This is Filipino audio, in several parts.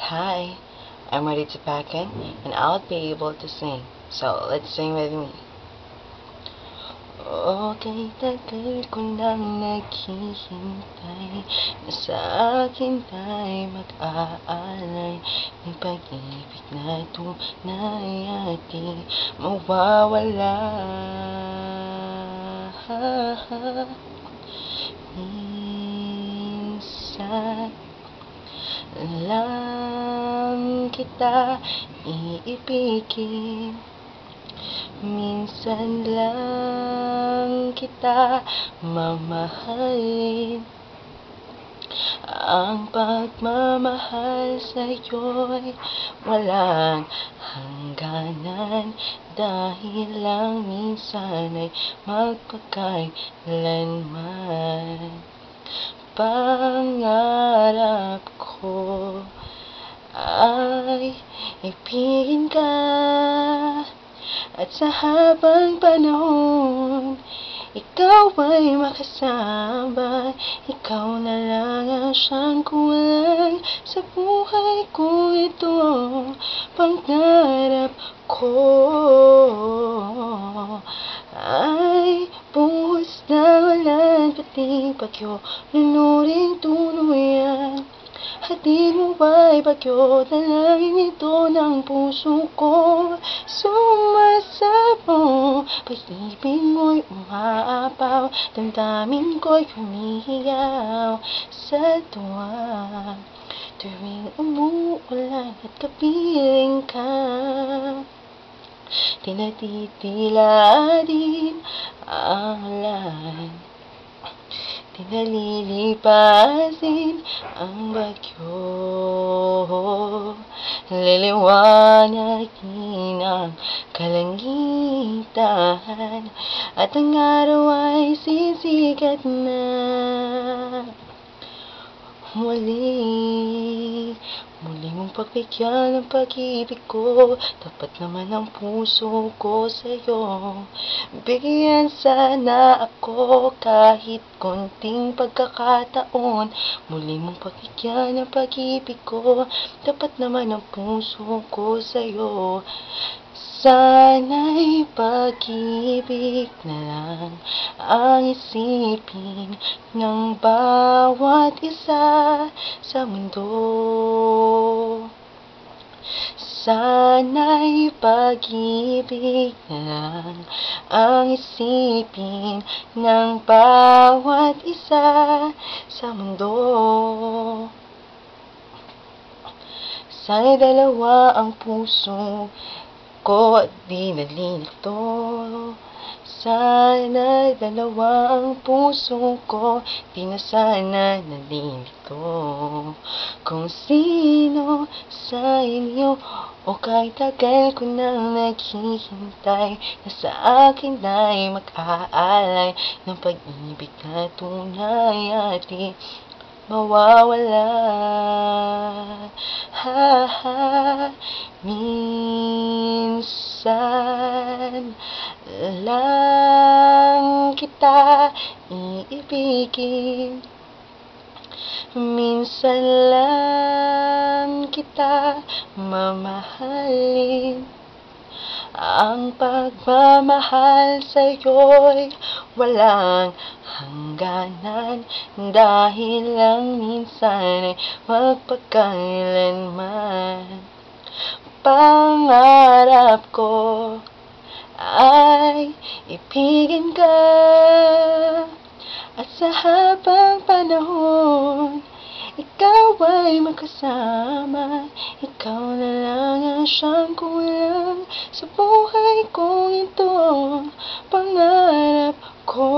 Hi, I'm ready to pack in and I'll be able to sing. So, let's sing with me. Okay, tagal ko nang naghihintay na sa akin ay mag-aalay ng pag-ibig na tunay at di mawawala. Minsan lang kita iibigin, minsan lang kita mamahalin. Ang pagmamahal sa'yo'y walang hangganan, dahil lang minsan ay magpakailanman. Pangarap ko ay ibigin ka, at sa habang panahon ikaw ay makasama. Ikaw na lang ang siyang kulang sa buhay ko. Ito pangarap ko ay buhos na walang pating bagyo, lunuring tuluyan. Hatid mo ba'y bagyo, dalangin ito ng puso ko. Sumasabong, pag-ibig mo'y umaapaw, damdamin ko'y humihiyaw sa tuwa. Tuwing umuulan at kapiling ka, tinatitila din ang ulan, tinalilipasin ang bagyo. Liliwanagin ang kalangitan, at ang araw ay sisikat na muli mong pagbigyan ng pag-ibig ko. Tapat naman ang puso ko sa'yo. Bigyan sana ako kahit konting pagkakataon. Muli mong pagbigyan ng pag-ibig ko. Tapat naman ang puso ko sa'yo. Sana'y pag-ibig na lang ang isipin ng bawat isa sa mundo. Sana'y pag-ibig na lang ang isipin ng bawat isa sa mundo. Sana'y dalawa ang puso ko at di nalilito. Sana dalawa ang puso ko, di na sana nalilito. Kung sino sa inyo o kahit tagal ko nang naghihintay na sa akin ay mag-aalay ng pag-ibig na tunay at di mawawala. Minsan lang kita iibigin, minsan lang kita mamahalin. Ang pagmamahal sa'yo'y walang hangganan, dahil lang minsan ay magpakailanman. Pangarap ko ay ibigin ka, at sa habang panahon ikaw ay makasama. Ikaw na lang ang siyang kulang sa buhay kong ito. Pangarap ko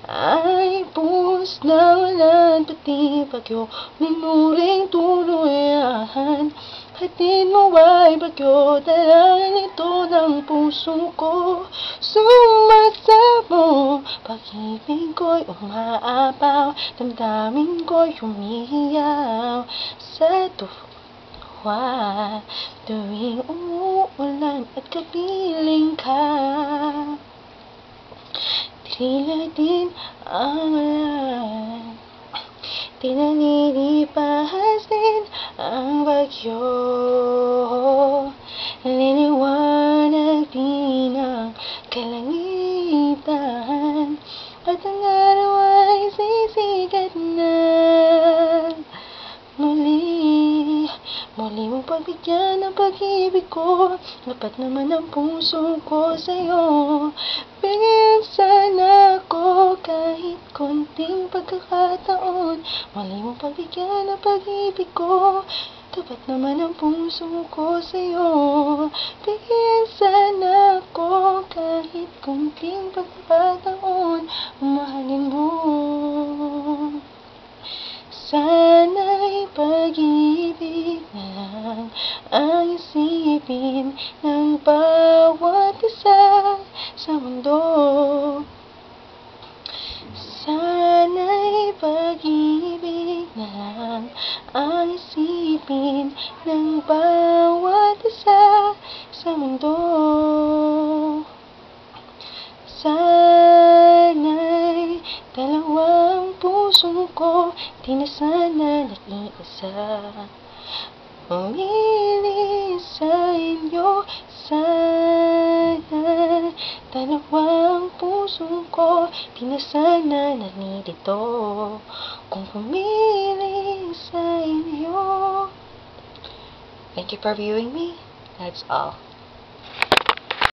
ay buhos na walang pating bagyo, minuring tuluyan. Hatid mo ba'y bagyo, dalangin ito ng puso ko. Sumasabong, pag-ibig ko'y umaapaw, damdamin ko'y humihiyaw sa tuwa. Tuwing umuulan at kapiling ka, tila din ang ulan, tinalilipahan ang bagyo, liliwanag din ang kalangitan, at ang araw ay sisikat na muli. Muli mong pagbigyan ng pag-ibig ko, lapat naman ang puso ko sa'yo. Bigyan sana ako kahit konting pagkakataon. Muli mong pagbigyan ng pag-ibig ko, tapat naman ang puso ko sa'yo. Bigyan sana ako kahit konting pagkakataon. Mahalin mo. Sana'y pag-ibig na lang ang isipin ng bawat isa sa mundo. Sana'y pag-ibig na lang ang isipin ng bawat isa sa mundo. Sana'y dalawang puso ko di na sana nag-iisa. Umili sa inyo. Sana dalawang puso ko di na sana nalilito kung pumili sa inyo. Thank you for viewing me. That's all.